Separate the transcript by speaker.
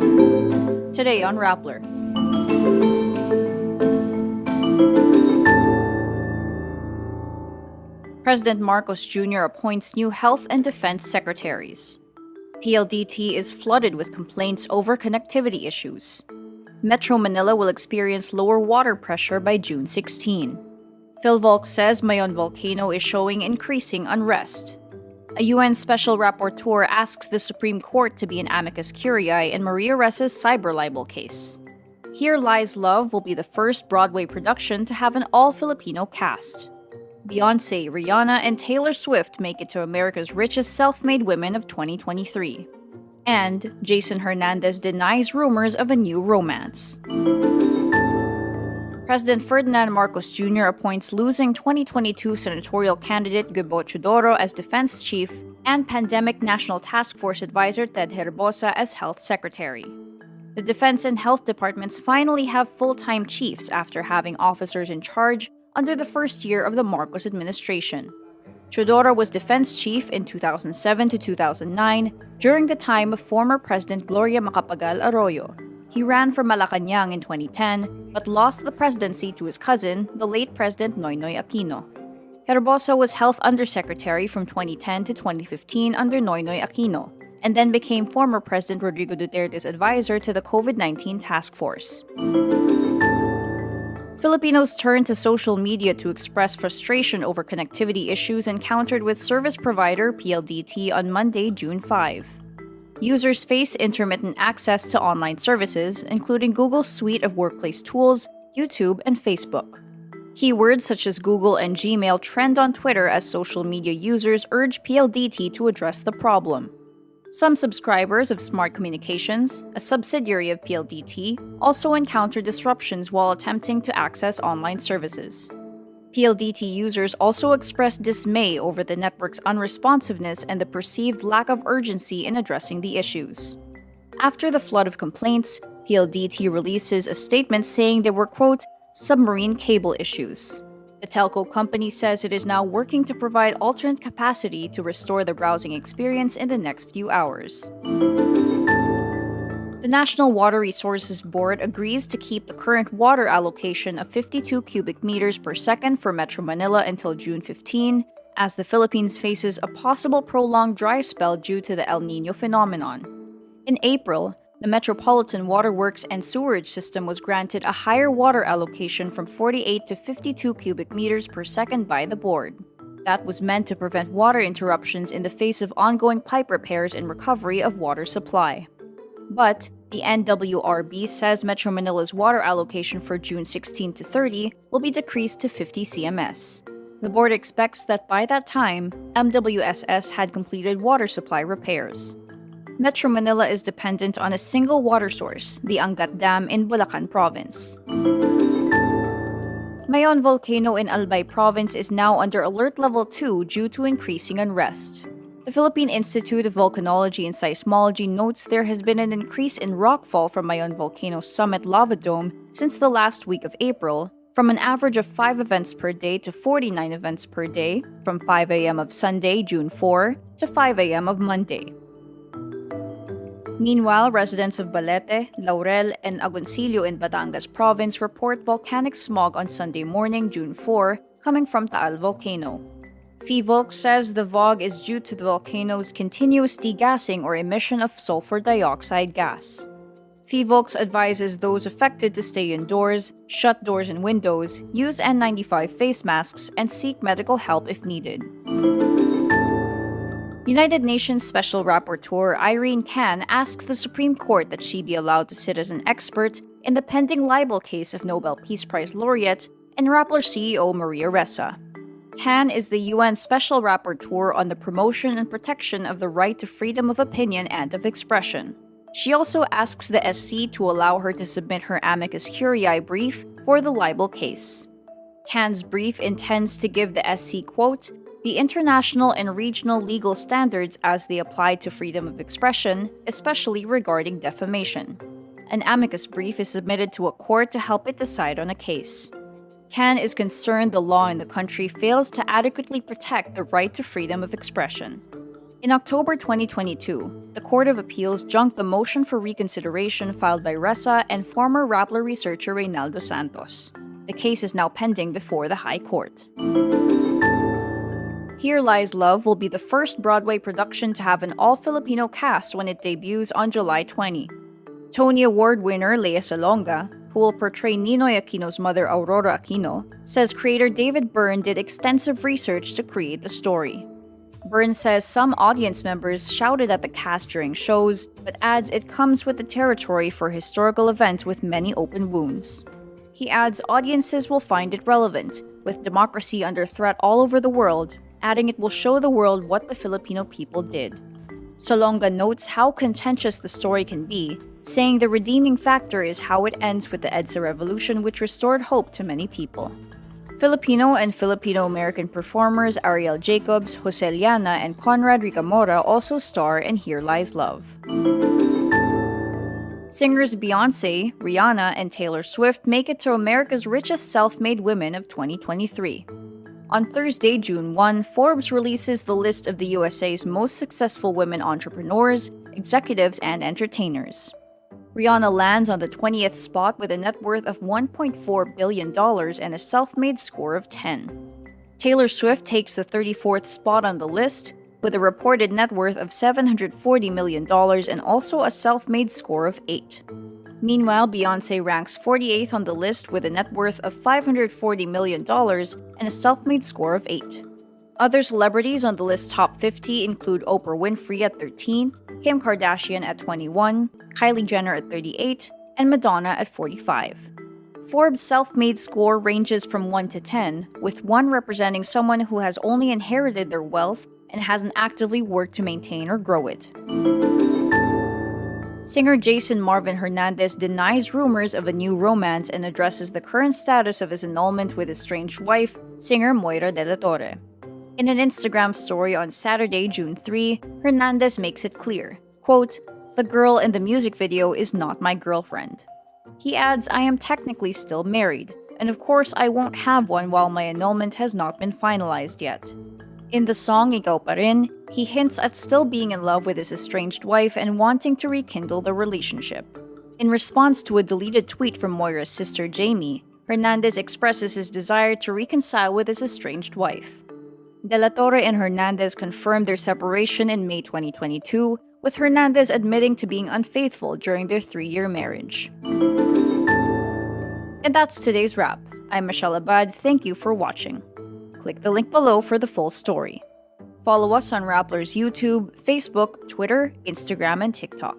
Speaker 1: Today on Rappler. President Marcos Jr. appoints new health and defense secretaries. PLDT is flooded with complaints over connectivity issues. Metro Manila will experience lower water pressure by June 16. Phivolcs says Mayon Volcano is showing increasing unrest. A UN special rapporteur asks the Supreme Court to be an amicus curiae in Maria Ressa's cyber libel case. Here Lies Love will be the first Broadway production to have an all-Filipino cast. Beyoncé, Rihanna, and Taylor Swift make it to America's richest self-made women of 2023. And Jason Hernandez denies rumors of a new romance. President Ferdinand Marcos Jr. appoints losing 2022 senatorial candidate Gibo Teodoro as defense chief and Pandemic National Task Force advisor Ted Herbosa as health secretary. The defense and health departments finally have full-time chiefs after having officers in charge under the first year of the Marcos administration. Teodoro was defense chief in 2007 to 2009 during the time of former President Gloria Macapagal Arroyo. He ran for Malacanang in 2010 but lost the presidency to his cousin, the late President Noynoy Aquino. Herbosa was health undersecretary from 2010 to 2015 under Noynoy Aquino, and then became former President Rodrigo Duterte's advisor to the COVID-19 task force. Filipinos turned to social media to express frustration over connectivity issues encountered with service provider PLDT on Monday, June 5. Users face intermittent access to online services, including Google's suite of workplace tools, YouTube, and Facebook. Keywords such as Google and Gmail trend on Twitter as social media users urge PLDT to address the problem. Some subscribers of Smart Communications, a subsidiary of PLDT, also encounter disruptions while attempting to access online services. PLDT users also expressed dismay over the network's unresponsiveness and the perceived lack of urgency in addressing the issues. After the flood of complaints, PLDT releases a statement saying there were, quote, submarine cable issues. The telco company says it is now working to provide alternate capacity to restore the browsing experience in the next few hours. The National Water Resources Board agrees to keep the current water allocation of 52 cubic meters per second for Metro Manila until June 15, as the Philippines faces a possible prolonged dry spell due to the El Niño phenomenon. In April, the Metropolitan Waterworks and Sewerage System was granted a higher water allocation from 48 to 52 cubic meters per second by the board. That was meant to prevent water interruptions in the face of ongoing pipe repairs and recovery of water supply. But the NWRB says Metro Manila's water allocation for June 16 to 30 will be decreased to 50 CMS. The board expects that by that time, MWSS had completed water supply repairs. Metro Manila is dependent on a single water source, the Angat Dam in Bulacan Province. Mayon Volcano in Albay Province is now under Alert Level 2 due to increasing unrest. The Philippine Institute of Volcanology and Seismology notes there has been an increase in rockfall from Mayon Volcano's summit lava dome since the last week of April, from an average of 5 events per day to 49 events per day, from 5 a.m. of Sunday, June 4, to 5 a.m. of Monday. Meanwhile, residents of Balete, Laurel, and Agoncillo in Batangas Province report volcanic smog on Sunday morning, June 4, coming from Taal Volcano. Phivolcs says the VOG is due to the volcano's continuous degassing or emission of sulfur dioxide gas. Phivolcs advises those affected to stay indoors, shut doors and windows, use N95 face masks, and seek medical help if needed. United Nations Special Rapporteur Irene Kan asks the Supreme Court that she be allowed to sit as an expert in the pending libel case of Nobel Peace Prize laureate and Rappler CEO Maria Ressa. Kan is the UN Special Rapporteur on the promotion and protection of the right to freedom of opinion and of expression. She also asks the SC to allow her to submit her amicus curiae brief for the libel case. Kan's brief intends to give the SC, quote, the international and regional legal standards as they apply to freedom of expression, especially regarding defamation. An amicus brief is submitted to a court to help it decide on a case. Kan is concerned the law in the country fails to adequately protect the right to freedom of expression. In October 2022, the Court of Appeals junked the motion for reconsideration filed by Ressa and former Rappler researcher Reynaldo Santos. The case is now pending before the High Court. Here Lies Love will be the first Broadway production to have an all-Filipino cast when it debuts on July 20. Tony Award winner Lea Salonga, who will portray Ninoy Aquino's mother Aurora Aquino, says creator David Byrne did extensive research to create the story. Byrne says some audience members shouted at the cast during shows, but adds it comes with the territory for a historical event with many open wounds. He adds audiences will find it relevant, with democracy under threat all over the world, adding it will show the world what the Filipino people did. Salonga notes how contentious the story can be, saying the redeeming factor is how it ends with the EDSA revolution, which restored hope to many people. Filipino and Filipino-American performers Ariel Jacobs, Jose Liana, and Conrad Ricamora also star in Here Lies Love. Singers Beyoncé, Rihanna, and Taylor Swift make it to America's richest self-made women of 2023. On Thursday, June 1, Forbes releases the list of the USA's most successful women entrepreneurs, executives, and entertainers. Rihanna lands on the 20th spot with a net worth of $1.4 billion and a self-made score of 10. Taylor Swift takes the 34th spot on the list with a reported net worth of $740 million and also a self-made score of 8. Meanwhile, Beyoncé ranks 48th on the list with a net worth of $540 million and a self-made score of 8. Other celebrities on the list's top 50 include Oprah Winfrey at 13, Kim Kardashian at 21, Kylie Jenner at 38, and Madonna at 45. Forbes' self-made score ranges from 1 to 10, with 1 representing someone who has only inherited their wealth and hasn't actively worked to maintain or grow it. Singer Jason Marvin Hernandez denies rumors of a new romance and addresses the current status of his annulment with his estranged wife, singer Moira de la Torre. In an Instagram story on Saturday, June 3, Hernandez makes it clear, quote, "The girl in the music video is not my girlfriend." He adds, "I am technically still married, and of course I won't have one while my annulment has not been finalized yet." In the song Ikaw Pa Rin, he hints at still being in love with his estranged wife and wanting to rekindle the relationship. In response to a deleted tweet from Moira's sister Jamie, Hernandez expresses his desire to reconcile with his estranged wife. De la Torre and Hernandez confirmed their separation in May 2022, with Hernandez admitting to being unfaithful during their 3-year marriage. And that's today's wrap. I'm Michelle Abad. Thank you for watching. Click the link below for the full story. Follow us on Rappler's YouTube, Facebook, Twitter, Instagram, and TikTok.